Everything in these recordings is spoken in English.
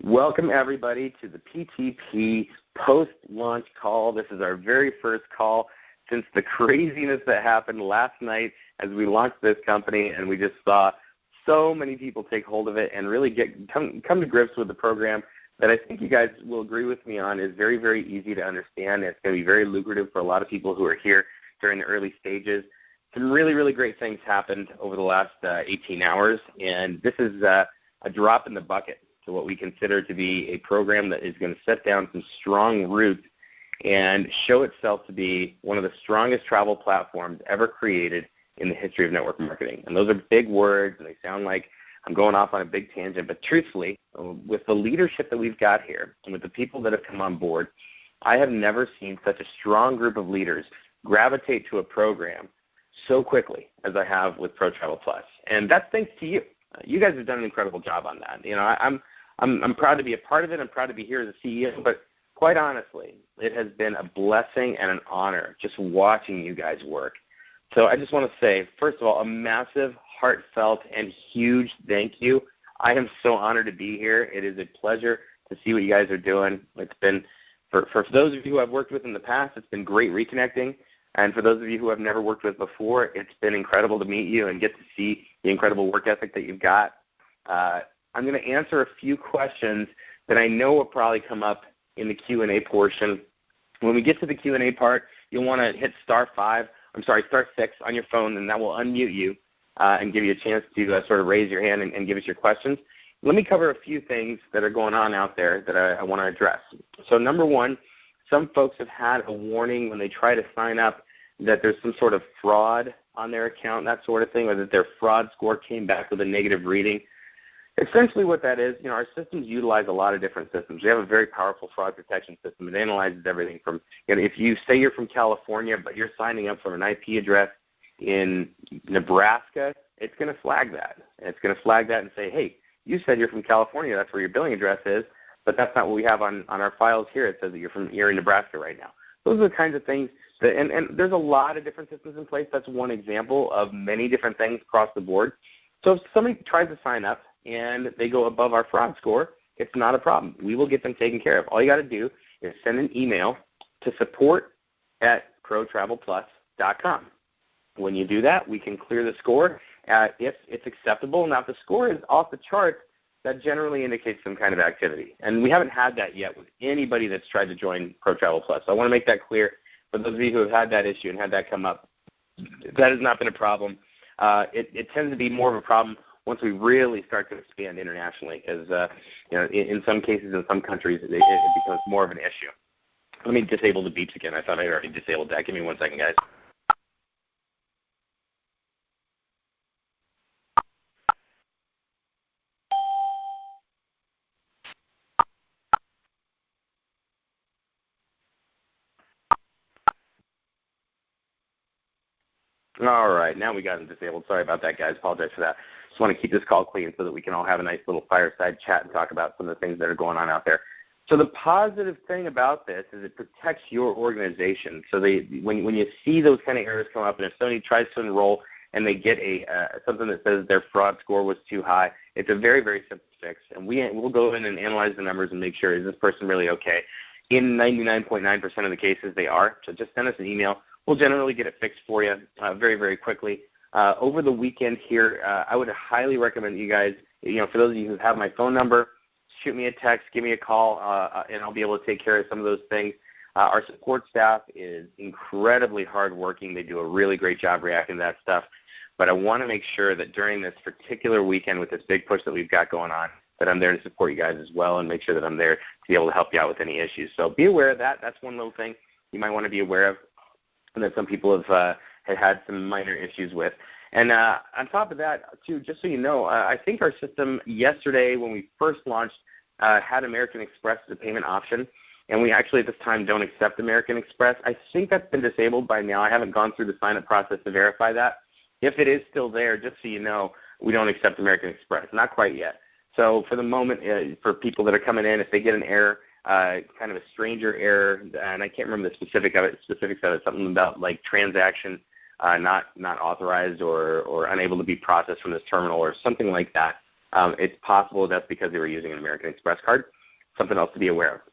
Welcome, everybody, to the PTP post-launch call. This is our very first call since the craziness that happened last night as we launched this company, and we just saw so many people take hold of it and really come to grips with the program that I think you guys will agree with me on is very, very easy to understand. It's going to be very lucrative for a lot of people who are here during the early stages. Some really, really great things happened over the last 18 hours, and this is a drop in the bucket to what we consider to be a program that is going to set down some strong roots and show itself to be one of the strongest travel platforms ever created in the history of network marketing. And those are big words, and they sound like I'm going off on a big tangent, but truthfully, with the leadership that we've got here and with the people that have come on board, I have never seen such a strong group of leaders gravitate to a program so quickly as I have with Pro Travel Plus. And that's thanks to you. You guys have done an incredible job on that. You know, I'm proud to be a part of it. I'm proud to be here as a CEO, but quite honestly, it has been a blessing and an honor just watching you guys work. So I just want to say, first of all, a massive, heartfelt, and huge thank you. I am so honored to be here. It is a pleasure to see what you guys are doing. It's been, for those of you who I've worked with in the past, it's been great reconnecting. And for those of you who I've never worked with before, it's been incredible to meet you and get to see the incredible work ethic that you've got. I'm going to answer a few questions that I know will probably come up in the Q&A portion. When we get to the Q&A part, you'll want to hit star 6 on your phone, and that will unmute you and give you a chance to sort of raise your hand and give us your questions. Let me cover a few things that are going on out there that I want to address. So number one, some folks have had a warning when they try to sign up that there's some sort of fraud on their account, that sort of thing, or that their fraud score came back with a negative reading. Essentially what that is, you know, our systems utilize a lot of different systems. We have a very powerful fraud protection system. It analyzes everything from, you know, if you say you're from California, but you're signing up from an IP address in Nebraska, it's going to flag that. It's going to flag that and say, hey, you said you're from California, that's where your billing address is, but that's not what we have on our files here. It says that you're in Nebraska right now. Those are the kinds of things that, and there's a lot of different systems in place. That's one example of many different things across the board. So if somebody tries to sign up and they go above our fraud score, it's not a problem. We will get them taken care of. All you got to do is send an email to support@protravelplus.com. When you do that, we can clear the score if it's acceptable. Now, if the score is off the charts, that generally indicates some kind of activity. And we haven't had that yet with anybody that's tried to join Pro Travel Plus. So I want to make that clear. For those of you who have had that issue and had that come up, that has not been a problem. It tends to be more of a problem once we really start to expand internationally, because you know, in some cases, in some countries, it becomes more of an issue. Let me disable the beeps again. I thought I already disabled that. Give me 1 second, guys. All right, now we got them disabled. Sorry about that, guys. Apologize for that. Just want to keep this call clean so that we can all have a nice little fireside chat and talk about some of the things that are going on out there. So the positive thing about this is it protects your organization. So when you see those kind of errors come up, and if somebody tries to enroll and they get something that says their fraud score was too high, it's a very, very simple fix. And we'll go in and analyze the numbers and make sure, is this person really okay? In 99.9% of the cases, they are. So just send us an email. We'll generally get it fixed for you very, very quickly. Over the weekend here, I would highly recommend you guys, you know, for those of you who have my phone number, shoot me a text, give me a call, and I'll be able to take care of some of those things. Our support staff is incredibly hardworking. They do a really great job reacting to that stuff. But I want to make sure that during this particular weekend with this big push that we've got going on, that I'm there to support you guys as well and make sure that I'm there to be able to help you out with any issues. So be aware of that. That's one little thing you might want to be aware of, and that some people have had some minor issues with. And on top of that, too, just so you know, I think our system yesterday when we first launched had American Express as a payment option, and we actually at this time don't accept American Express. I think that's been disabled by now. I haven't gone through the sign-up process to verify that. If it is still there, just so you know, we don't accept American Express. Not quite yet. So for the moment, for people that are coming in, if they get an error, kind of a stranger error, and I can't remember the specifics of it, something about like transaction not authorized or unable to be processed from this terminal or something like that. It's possible that's because they were using an American Express card. Something else to be aware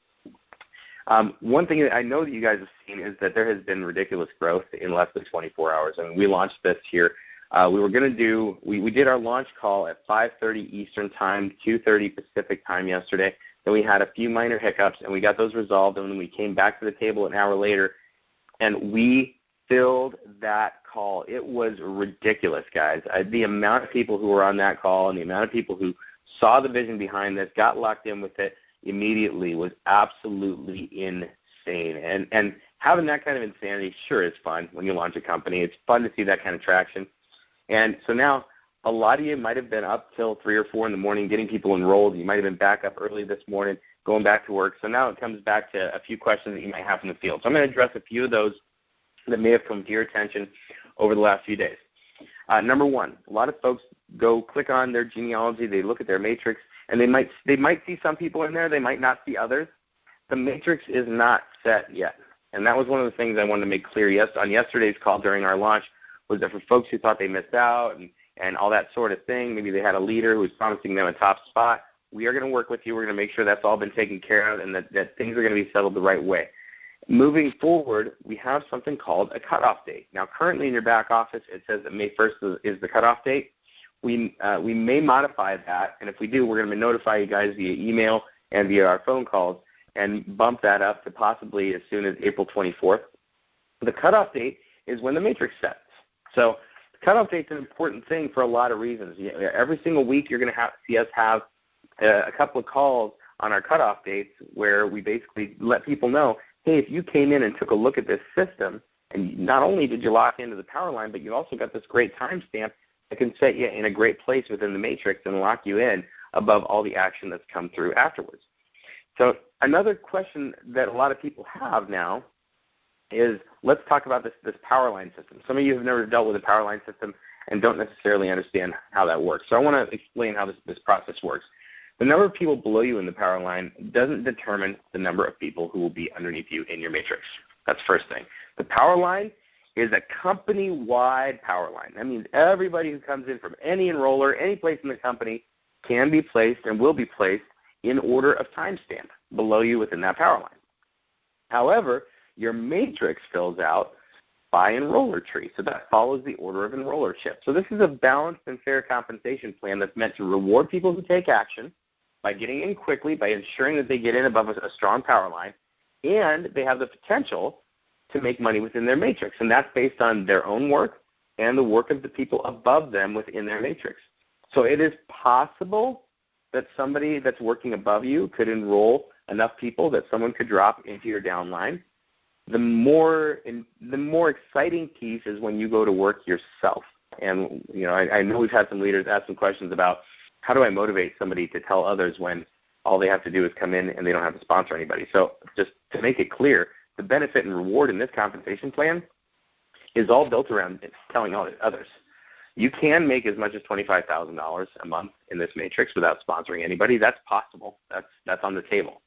of. One thing that I know that you guys have seen is that there has been ridiculous growth in less than 24 hours. I mean, we launched this here. We did our launch call at 5:30 Eastern Time, 2:30 Pacific Time yesterday. Then we had a few minor hiccups, and we got those resolved. And then we came back to the table an hour later, and we filled that call. It was ridiculous, guys. The amount of people who were on that call and the amount of people who saw the vision behind this, got locked in with it immediately, was absolutely insane. And having that kind of insanity sure is fun when you launch a company. It's fun to see that kind of traction. And so now a lot of you might have been up till 3 or 4 in the morning getting people enrolled. You might have been back up early this morning going back to work. So now it comes back to a few questions that you might have in the field. So I'm going to address a few of those that may have come to your attention over the last few days. Number one, a lot of folks go click on their genealogy, they look at their matrix, and they might see some people in there, they might not see others. The matrix is not set yet. And that was one of the things I wanted to make clear on yesterday's call during our launch, was that for folks who thought they missed out and all that sort of thing, maybe they had a leader who was promising them a top spot, we are going to work with you. We're going to make sure that's all been taken care of and that things are going to be settled the right way. Moving forward, we have something called a cutoff date. Now, currently in your back office, it says that May 1st is the cutoff date. We may modify that, and if we do, we're going to notify you guys via email and via our phone calls and bump that up to possibly as soon as April 24th. The cutoff date is when the matrix sets. So the cutoff date is an important thing for a lot of reasons. Every single week, you're going to see us have a couple of calls on our cutoff dates where we basically let people know, hey, if you came in and took a look at this system, and not only did you lock into the power line, but you also got this great timestamp that can set you in a great place within the matrix and lock you in above all the action that's come through afterwards. So another question that a lot of people have now is, let's talk about this power line system. Some of you have never dealt with a power line system and don't necessarily understand how that works. So I want to explain how this process works. The number of people below you in the power line doesn't determine the number of people who will be underneath you in your matrix. That's the first thing. The power line is a company-wide power line. That means everybody who comes in from any enroller, any place in the company, can be placed and will be placed in order of timestamp below you within that power line. However, your matrix fills out by enroller tree, so that follows the order of enrollership. So this is a balanced and fair compensation plan that's meant to reward people who take action by getting in quickly, by ensuring that they get in above a strong power line, and they have the potential to make money within their matrix. And that's based on their own work and the work of the people above them within their matrix. So it is possible that somebody that's working above you could enroll enough people that someone could drop into your downline. The more exciting piece is when you go to work yourself. And I know we've had some leaders ask some questions about, how do I motivate somebody to tell others when all they have to do is come in and they don't have to sponsor anybody? So just to make it clear, the benefit and reward in this compensation plan is all built around telling others. You can make as much as $25,000 a month in this matrix without sponsoring anybody. That's possible. That's on the table.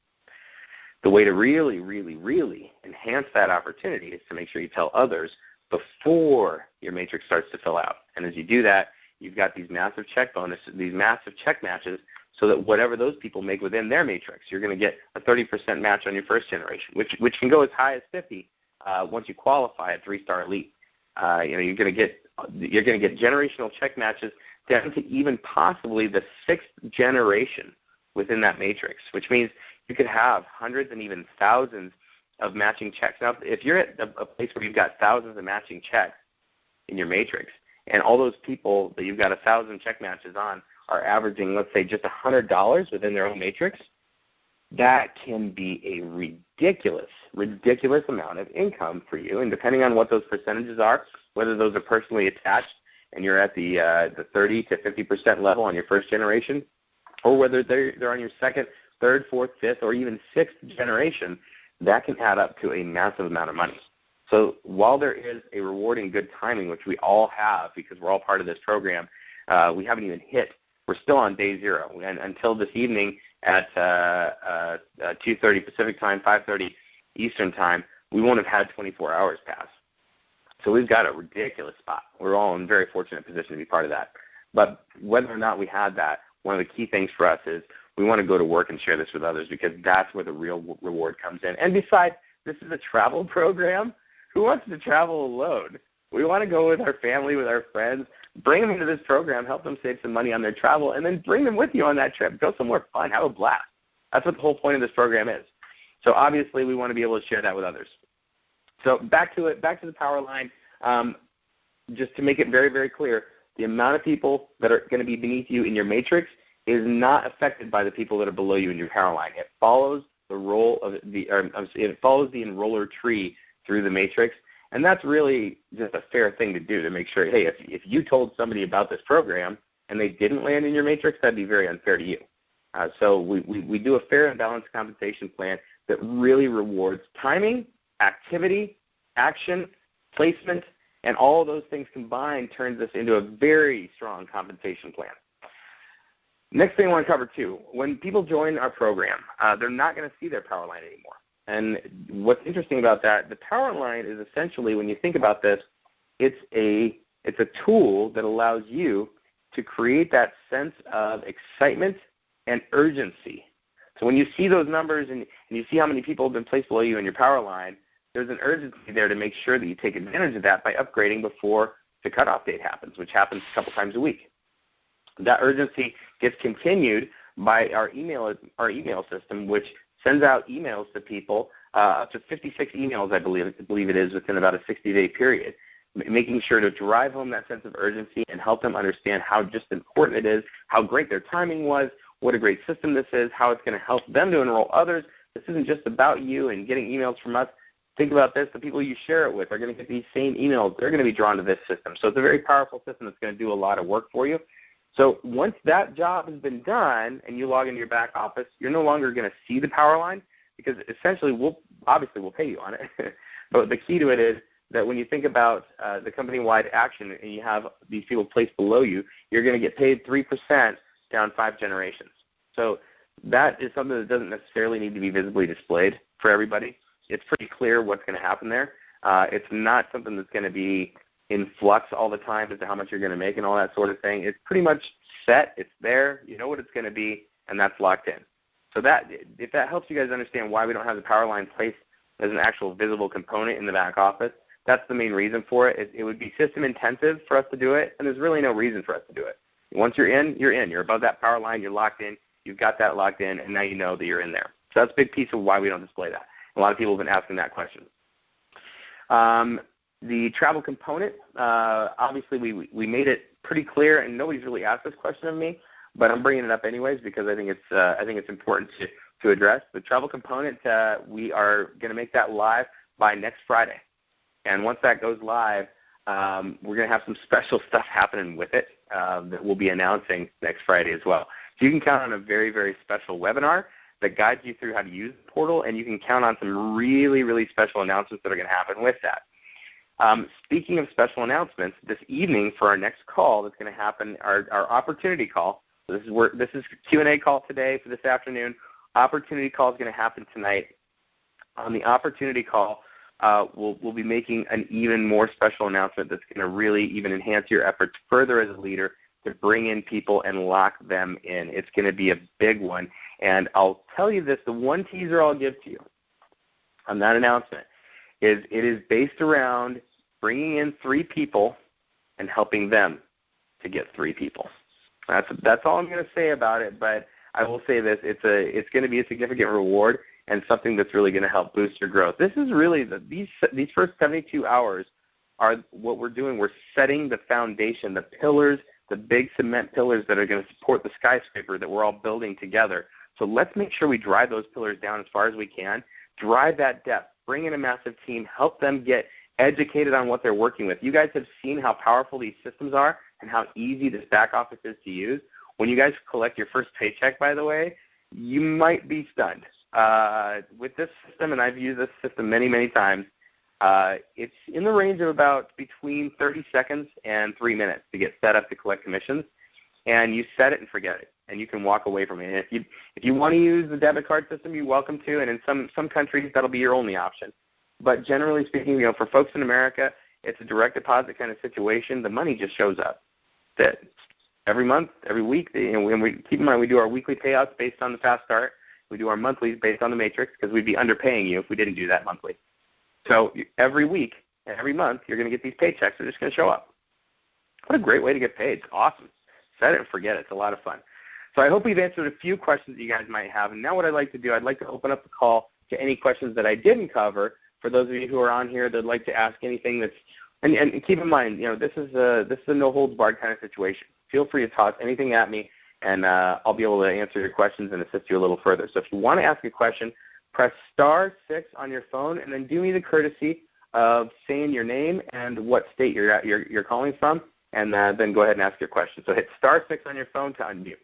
The way to really, really, really enhance that opportunity is to make sure you tell others before your matrix starts to fill out. And as you do that, you've got these massive check bonuses, these massive check matches, so that whatever those people make within their matrix, you're going to get a 30% match on your first generation, which can go as high as 50 once you qualify at 3-star elite. You're going to get generational check matches down to even possibly the 6th generation within that matrix, which means you could have hundreds and even thousands of matching checks. Now, if you're at a place where you've got thousands of matching checks in your matrix, and all those people that you've got 1,000 check matches on are averaging, let's say, just $100 within their own matrix, that can be a ridiculous amount of income for you. And depending on what those percentages are, whether those are personally attached and you're at the 30 to 50% level on your first generation, or whether they're on your second, third, fourth, fifth, or even 6th generation, that can add up to a massive amount of money. So while there is a rewarding good timing, which we all have because we're all part of this program, we haven't even hit. We're still on day 0. And until this evening at 2:30 Pacific time, 5:30 Eastern time, we won't have had 24 hours pass. So we've got a ridiculous spot. We're all in a very fortunate position to be part of that. But whether or not we had that, one of the key things for us is we want to go to work and share this with others because that's where the real reward comes in. And besides, this is a travel program. Who wants to travel alone? We want to go with our family, with our friends, bring them into this program, help them save some money on their travel, and then bring them with you on that trip. Go somewhere fun, have a blast. That's what the whole point of this program is. So obviously we want to be able to share that with others. So back to the power line. Just to make it very, very clear, the amount of people that are going to be beneath you in your matrix is not affected by the people that are below you in your power line. It follows the it follows the enroller tree through the matrix, and that's really just a fair thing to do to make sure, hey, if you told somebody about this program and they didn't land in your matrix, that'd be very unfair to you. So we do a fair and balanced compensation plan that really rewards timing, activity, action, placement, and all of those things combined turns us into a very strong compensation plan. Next thing I want to cover too, when people join our program, they're not going to see their power line anymore. And what's interesting about that, the power line is essentially, when you think about this, it's a tool that allows you to create that sense of excitement and urgency. So when you see those numbers and you see how many people have been placed below you in your power line, there's an urgency there to make sure that you take advantage of that by upgrading before the cutoff date happens, which happens a couple times a week. That urgency gets continued by our email system, which sends out emails to people, up to 56 emails, I believe it is, within about a 60-day period, making sure to drive home that sense of urgency and help them understand how just important it is, how great their timing was, what a great system this is, how it's going to help them to enroll others. This isn't just about you and getting emails from us. Think about this. The people you share it with are going to get these same emails. They're going to be drawn to this system. So it's a very powerful system that's going to do a lot of work for you. So once that job has been done and you log into your back office, you're no longer going to see the power line because essentially we'll pay you on it. But the key to it is that when you think about the company-wide action and you have these people placed below you, you're going to get paid 3% down 5 generations. So that is something that doesn't necessarily need to be visibly displayed for everybody. It's pretty clear what's going to happen there. It's not something that's going to be in flux all the time as to how much you're going to make and all that sort of thing. It's pretty much set. It's there. You know what it's going to be, and that's locked in. So if that helps you guys understand why we don't have the power line placed as an actual visible component in the back office, that's the main reason for it. It would be system intensive for us to do it, and there's really no reason for us to do it. Once you're in, you're in. You're above that power line. You're locked in. You've got that locked in, and now you know that you're in there. So that's a big piece of why we don't display that. A lot of people have been asking that question. The travel component, obviously we made it pretty clear, and nobody's really asked this question of me, but I'm bringing it up anyways because I think it's important to address. The travel component, we are going to make that live by next Friday. And once that goes live, we're going to have some special stuff happening with it that we'll be announcing next Friday as well. So you can count on a very, very special webinar that guides you through how to use the portal, and you can count on some really, really special announcements that are going to happen with that. Speaking of special announcements, this evening for our next call that's going to happen, our opportunity call. So this is Q&A call today for this afternoon. Opportunity call is going to happen tonight. On the opportunity call, we'll be making an even more special announcement that's going to really even enhance your efforts further as a leader to bring in people and lock them in. It's going to be a big one. And I'll tell you this, the one teaser I'll give to you on that announcement is it is based around bringing in 3 people and helping them to get 3 people. That's all I'm going to say about it, but I will say this, it's going to be a significant reward and something that's really going to help boost your growth. This is really, these first 72 hours are what we're doing. We're setting the foundation, the pillars, the big cement pillars that are going to support the skyscraper that we're all building together. So let's make sure we drive those pillars down as far as we can, drive that depth, bring in a massive team, help them get educated on what they're working with. You guys have seen how powerful these systems are and how easy this back office is to use. When you guys collect your first paycheck, by the way, you might be stunned. With this system, and I've used this system many, many times, it's in the range of about between 30 seconds and 3 minutes to get set up to collect commissions. And you set it and forget it, and you can walk away from it. And if you want to use the debit card system, you're welcome to, and in some countries, that'll be your only option. But generally speaking, for folks in America, it's a direct deposit kind of situation. The money just shows up. That's it. every month, every week. And we keep in mind we do our weekly payouts based on the fast start. We do our monthlies based on the matrix because we'd be underpaying you if we didn't do that monthly. So every week, every month, you're going to get these paychecks. They're just going to show up. What a great way to get paid. It's awesome. Set it and forget it. It's a lot of fun. So I hope we've answered a few questions that you guys might have. And now what I'd like to do, I'd like to open up the call to any questions that I didn't cover. For those of you who are on here that'd like to ask anything that's, and keep in mind, this is a no holds barred kind of situation. Feel free to toss anything at me, and I'll be able to answer your questions and assist you a little further. So if you want to ask a question, press *6 on your phone, and then do me the courtesy of saying your name and what state you're calling from, and then go ahead and ask your question. So hit *6 on your phone to unmute.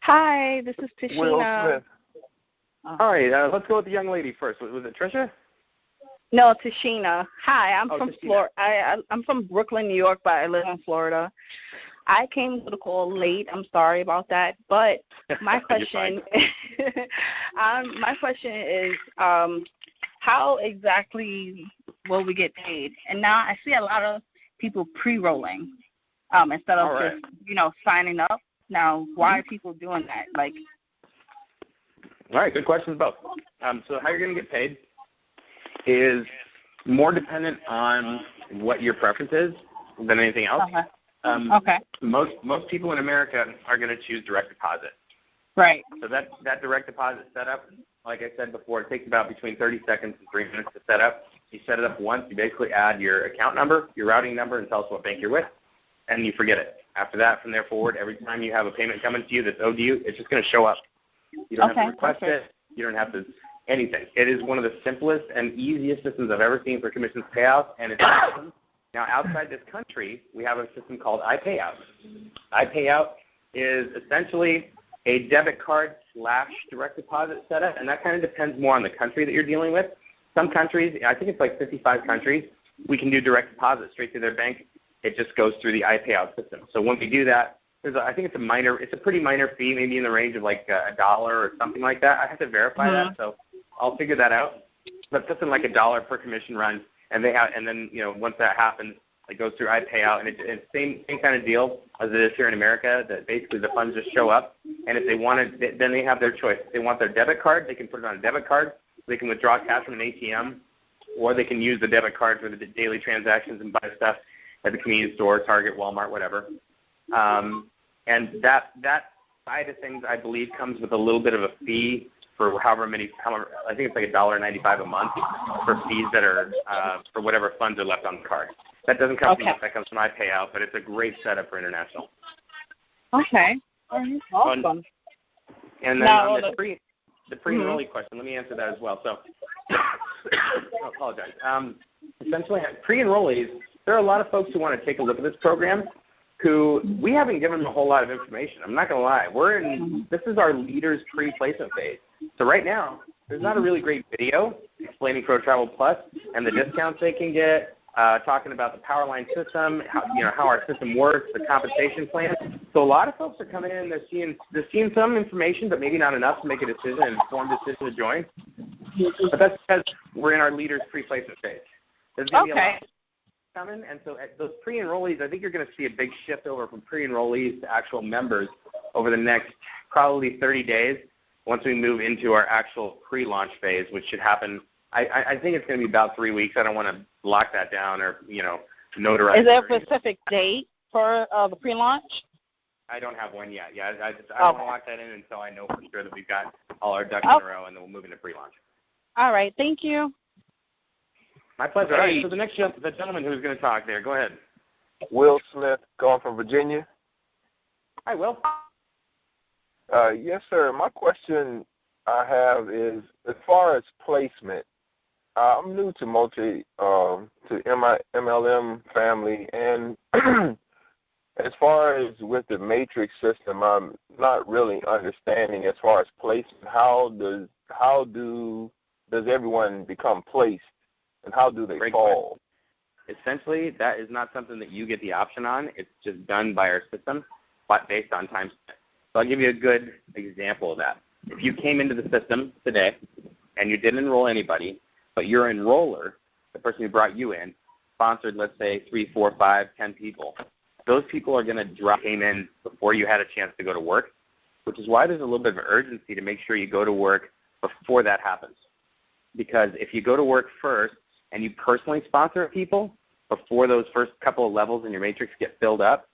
Hi, this is Tashina. Will Smith. All right, let's go with the young lady first. Was it Tricia? No, Tashina. Hi, I'm from Tashina. Florida. I'm from Brooklyn, New York, but I live in Florida. I came to the call late. I'm sorry about that. But my question, my question is, how exactly will we get paid? And now I see a lot of people pre-rolling instead of just signing up. Now, why are people doing that? All right, good questions both. So how you're going to get paid is more dependent on what your preference is than anything else. Okay. Most people in America are going to choose direct deposit. Right. So that direct deposit setup, like I said before, it takes about between 30 seconds and 3 minutes to set up. You set it up once, you basically add your account number, your routing number, and tell us what bank you're with, and you forget it. After that, from there forward, every time you have a payment coming to you that's owed to you, it's just going to show up. You don't have to request it. You don't have to anything. It is one of the simplest and easiest systems I've ever seen for commissions payouts, and it's awesome. Now, outside this country, we have a system called iPayout. iPayout is essentially a debit card / direct deposit setup, and that kind of depends more on the country that you're dealing with. Some countries, I think it's like 55 countries, we can do direct deposit straight to their bank. It just goes through the iPayout system. So when we do that, I think it's a pretty minor fee, maybe in the range of like $1 or something like that. I have to verify that, so I'll figure that out. But something like $1 per commission run, and then once that happens, it goes through iPayout, and it's same kind of deal as it is here in America. That basically the funds just show up, and if they want it, then they have their choice. If they want their debit card, they can put it on a debit card. They can withdraw cash from an ATM, or they can use the debit card for the daily transactions and buy stuff at the convenience store, Target, Walmart, whatever. And that side of things, I believe, comes with a little bit of a fee for however I think it's like $1.95 a month for fees that are for whatever funds are left on the card. That doesn't come from us, that comes from my payout, but it's a great setup for international. Okay. Awesome. And then on the pre-enrollee question, let me answer that as well. So, I apologize. Essentially, pre-enrollees, there are a lot of folks who want to take a look at this program who we haven't given them a whole lot of information. I'm not going to lie. This is our leaders pre-placement phase. So right now, there's not a really great video explaining Pro Travel Plus and the discounts they can get, talking about the power line system, how our system works, the compensation plan. So a lot of folks are coming in, they're seeing some information, but maybe not enough to make a decision, an informed decision to join. But that's because we're in our leaders pre-placement phase. There's going to be a lot coming, and so at those pre-enrollees, I think you're going to see a big shift over from pre-enrollees to actual members over the next probably 30 days once we move into our actual pre-launch phase, which should happen. I think it's going to be about 3 weeks. I don't want to lock that down or, notarize. Is there a specific date for the pre-launch? I don't have one yet. Yeah, I don't want to lock that in until I know for sure that we've got all our ducks in a row, and then we'll move into pre-launch. All right. Thank you. My pleasure. All right, so the next the gentleman who's going to talk there, go ahead. Will Smith, calling from Virginia. Hi, Will. Yes, sir. My question I have is, as far as placement, I'm new to MLM family, and as far as with the matrix system, I'm not really understanding as far as placement. How does everyone become placed? And how do they fall? Essentially, that is not something that you get the option on. It's just done by our system, but based on time spent. So I'll give you a good example of that. If you came into the system today and you didn't enroll anybody, but your enroller, the person who brought you in, sponsored, let's say, 3, 4, 5, 10 people, those people are going to drop in before you had a chance to go to work, which is why there's a little bit of urgency to make sure you go to work before that happens. Because if you go to work first and you personally sponsor people before those first couple of levels in your matrix get filled up,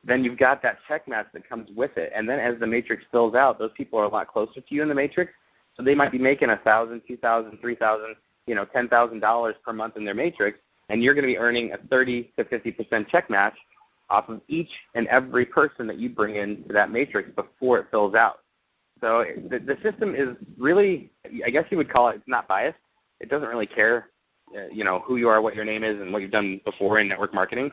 then you've got that check match that comes with it. And then as the matrix fills out, those people are a lot closer to you in the matrix, so they might be making $1,000, $2,000, $3,000, $10,000 per month in their matrix, and you're going to be earning a 30 to 50% check match off of each and every person that you bring into that matrix before it fills out. So the system is really, I guess you would call it, it's not biased. It doesn't really care, who you are, what your name is, and what you've done before in network marketing.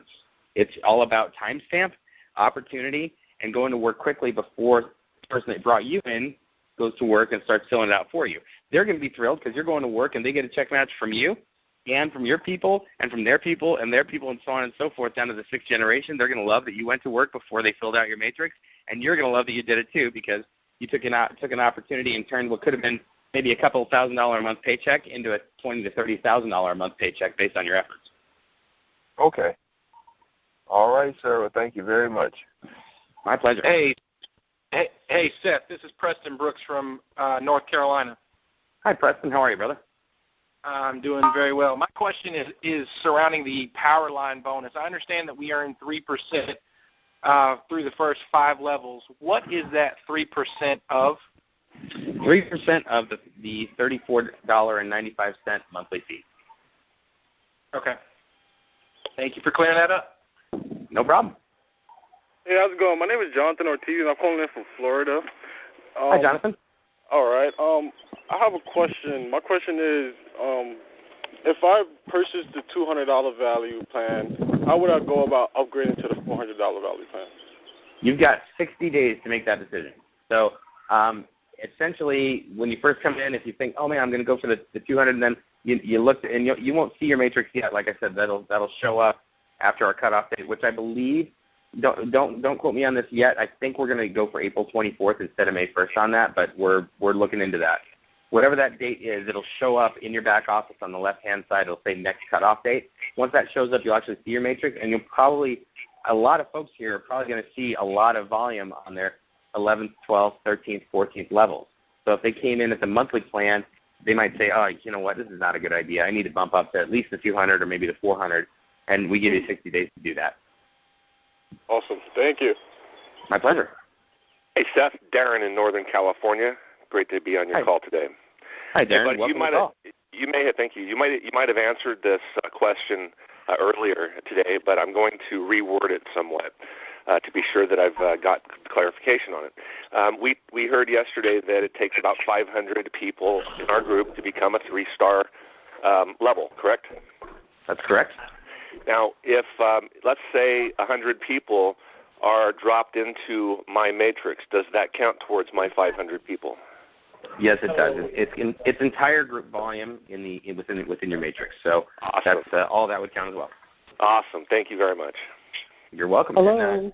It's all about timestamp, opportunity, and going to work quickly before the person that brought you in goes to work and starts filling it out for you. They're going to be thrilled because you're going to work and they get a check match from you and from your people and from their people and their people and so on and so forth down to the 6th generation. They're going to love that you went to work before they filled out your matrix, and you're going to love that you did it too because you took an opportunity and turned what could have been maybe a couple $1,000 a month paycheck into a $20,000 to $30,000 a month paycheck based on your efforts. Okay. All right, sir. Well, thank you very much. My pleasure. Hey, Seth. This is Preston Brooks from North Carolina. Hi, Preston. How are you, brother? I'm doing very well. My question is surrounding the power line bonus. I understand that we earn 3% through the first 5 levels. What is that 3% of? 3% of the $34.95 monthly fee. Okay. Thank you for clearing that up. No problem. Hey, how's it going? My name is Jonathan Ortiz, and I'm calling in from Florida. Hi, Jonathan. All right. I have a question. My question is, if I purchased the $200 value plan, how would I go about upgrading to the $400 value plan? You've got 60 days to make that decision. So essentially, when you first come in, if you think, oh, man, I'm going to go for the 200, and then you look, and you won't see your matrix yet. Like I said, that'll show up after our cutoff date, which I believe, don't quote me on this yet. I think we're going to go for April 24th instead of May 1st on that, but we're looking into that. Whatever that date is, it'll show up in your back office on the left-hand side. It'll say next cutoff date. Once that shows up, you'll actually see your matrix, and you'll probably, a lot of folks here are probably going to see a lot of volume on their 11th, 12th, 13th, 14th levels. So if they came in at the monthly plan, they might say, oh, you know what, this is not a good idea. I need to bump up to at least the 200 or maybe the 400, and we give you 60 days to do that. Awesome. Thank you. My pleasure. Hey, Seth, Darren in Northern California. Great to be on your call today. Hi, Darren. But Welcome to the call. you may have, thank you. You might have answered this question earlier today, but I'm going to reword it somewhat to be sure that I've got clarification on it. We heard yesterday that it takes about 500 people in our group to become a 3-star level, correct? That's correct. Now, if, let's say, 100 people are dropped into my matrix, does that count towards my 500 people? Yes, it does. It's entire group volume within your matrix. So awesome. That's all that would count as well. Awesome. Thank you very much. You're welcome. Hello.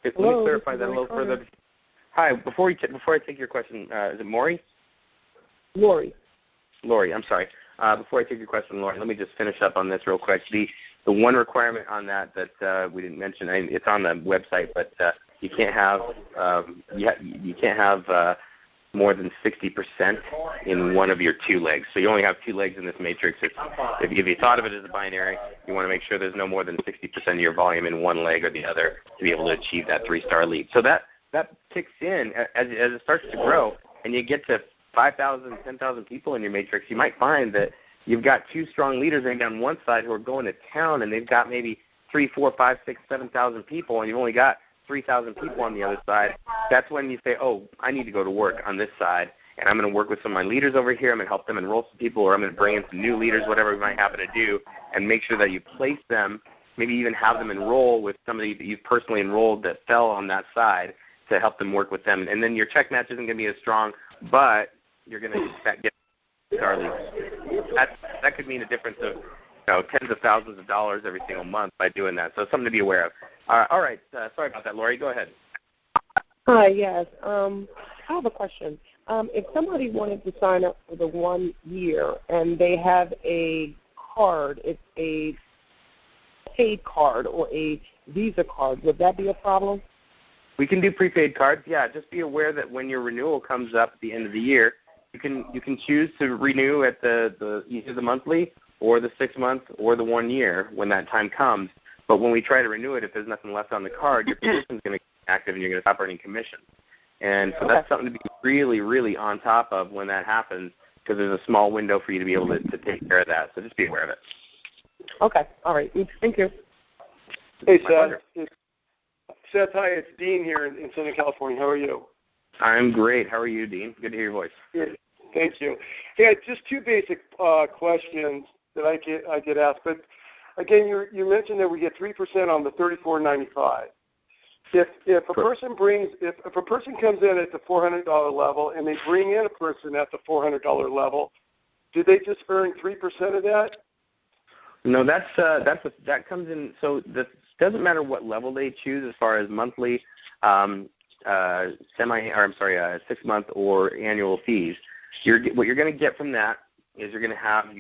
Let me clarify that a little further. Hi. Before I take your question, is it Maury? Lori. Lori, I'm sorry. Before I take your question, Lori, let me just finish up on this real quick. The one requirement on that we didn't mention, it's on the website, but you can't have you can't have more than 60% in one of your 2 legs. So you only have 2 legs in this matrix. If you thought of it as a binary, you want to make sure there's no more than 60% of your volume in one leg or the other to be able to achieve that 3-star lead. So that kicks in as it starts to grow, and you get to 5,000, 10,000 people in your matrix. You might find that you've got 2 strong leaders right down one side who are going to town, and they've got maybe 3, 4, 5, 6, 7,000 people, and you've only got 3,000 people on the other side. That's when you say, oh, I need to go to work on this side, and I'm going to work with some of my leaders over here. I'm going to help them enroll some people, or I'm going to bring in some new leaders, whatever we might happen to do, and make sure that you place them, maybe even have them enroll with somebody that you've personally enrolled that fell on that side to help them work with them. And then your check match isn't going to be as strong, but you're going to get star leads. That could mean a difference of tens of thousands of dollars every single month by doing that. So something to be aware of. All right. Sorry about that, Lori. Go ahead. Hi, yes. I have a question. If somebody wanted to sign up for the 1 year and they have a card, it's a prepaid card or a Visa card, would that be a problem? We can do prepaid cards. Yeah, just be aware that when your renewal comes up at the end of the year, you can choose to renew at either the monthly or the 6 month or the 1 year when that time comes. But when we try to renew it, if there's nothing left on the card, your position is going to be active and you're going to stop earning commission. And so that's something to be really, really on top of when that happens, because there's a small window for you to be able to take care of that. So just be aware of it. Okay. All right. Thank you. Hey, Seth. Seth, hi. It's Dean here in Southern California. How are you? I'm great. How are you, Dean? Good to hear your voice. Good. Thank you. Yeah, just two basic questions that I get asked. But again, you mentioned that we get 3% on the $34.95. If a person comes in at the $400 level and they bring in a person at the $400 level, do they just earn 3% of that? No, that comes in. So it doesn't matter what level they choose as far as monthly, 6 month or annual fees. What you're going to get from that is you're going to have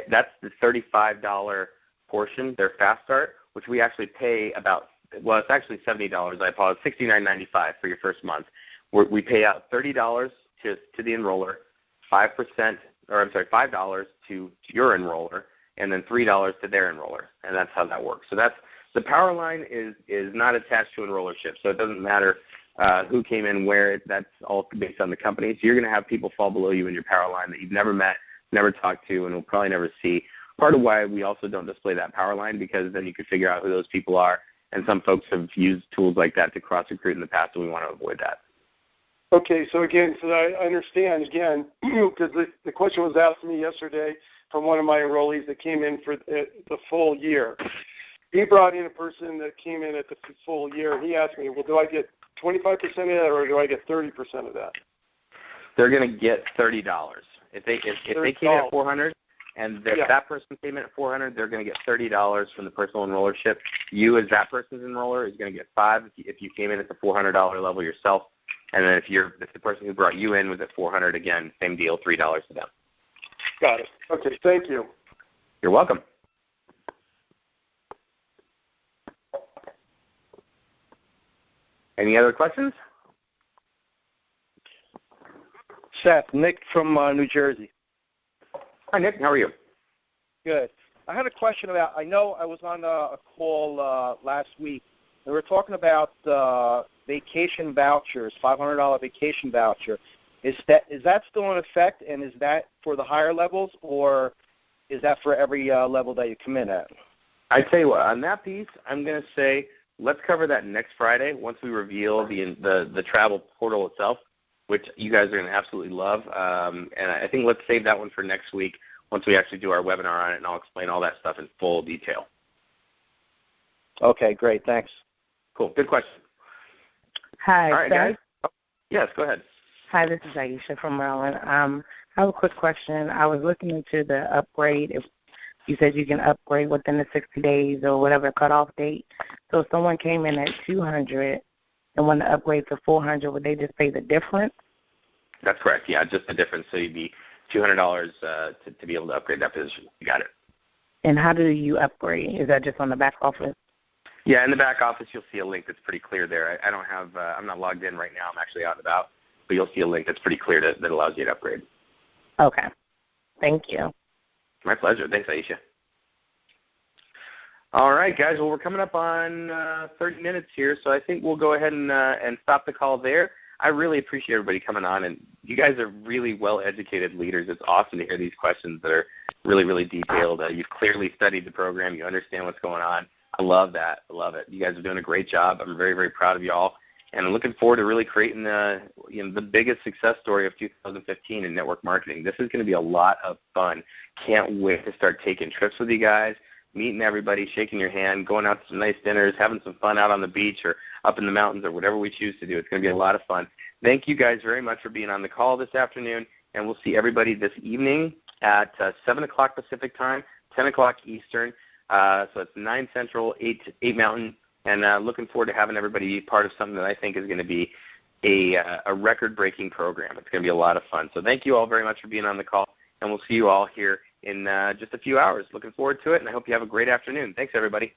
that's the $35 portion, their Fast Start, which we actually pay about. Well, it's actually $70. I apologize. $69.95 for your first month. We pay out $30 to the enroller, $5 to your enroller, and then $3 to their enroller, and that's how that works. So the power line is not attached to enrollership, so it doesn't matter who came in where. That's all based on the company. So you're going to have people fall below you in your power line that you've never met, never talked to, and will probably never see. Part of why we also don't display that power line, because then you could figure out who those people are. And some folks have used tools like that to cross-recruit in the past, and we want to avoid that. Okay, so again, so I understand, again, because the question was asked to me yesterday from one of my enrollees that came in for the full year. He brought in a person that came in at the full year, and he asked me, well, do I get 25% of that, or do I get 30% of that? They're going to get $30. If they came in at $400, and if that person came in at $400, they're going to get $30 from the personal enrollership. You, as that person's enroller, is going to get $5 if you came in at the $400 level yourself. And then if the person who brought you in was at $400, again, same deal, $3 to them. Got it. Okay, thank you. You're welcome. Any other questions? Seth, Nick from New Jersey. Hi, Nick. How are you? Good. I had a question about, I know I was on a call last week. We were talking about vacation vouchers, $500 vacation voucher. Is that still in effect, and is that for the higher levels, or is that for every level that you come in at? I tell you what, on that piece, I'm going to say let's cover that next Friday once we reveal the travel portal itself, which you guys are going to absolutely love. And I think let's save that one for next week once we actually do our webinar on it, and I'll explain all that stuff in full detail. Okay, great. Thanks. Cool. Good question. Hi, all right, guys. Oh, yes, go ahead. Hi, this is Aisha from Maryland. I have a quick question. I was looking into the upgrade. If you said you can upgrade within the 60 days or whatever cutoff date. So if someone came in at 200 and wanted to upgrade to 400, would they just pay the difference? That's correct. Yeah, just the difference. So you'd be $200 to be able to upgrade that position. You got it. And how do you upgrade? Is that just on the back office? Yeah, in the back office, you'll see a link that's pretty clear there. I don't have, I'm not logged in right now. I'm actually out and about. But you'll see a link that's pretty clear that allows you to upgrade. Okay. Thank you. My pleasure. Thanks, Aisha. All right, guys. Well, we're coming up on 30 minutes here, so I think we'll go ahead and stop the call there. I really appreciate everybody coming on, and you guys are really well-educated leaders. It's awesome to hear these questions that are really, really detailed. You've clearly studied the program. You understand what's going on. I love that. I love it. You guys are doing a great job. I'm very, very proud of you all. And I'm looking forward to really creating the biggest success story of 2015 in network marketing. This is going to be a lot of fun. Can't wait to start taking trips with you guys, meeting everybody, shaking your hand, going out to some nice dinners, having some fun out on the beach or up in the mountains or whatever we choose to do. It's going to be a lot of fun. Thank you guys very much for being on the call this afternoon, and we'll see everybody this evening at 7 o'clock Pacific time, 10 o'clock Eastern. So it's 9 Central, 8 Mountain, and looking forward to having everybody be part of something that I think is going to be a record-breaking program. It's going to be a lot of fun. So thank you all very much for being on the call, and we'll see you all here in just a few hours. Looking forward to it, and I hope you have a great afternoon. Thanks, everybody.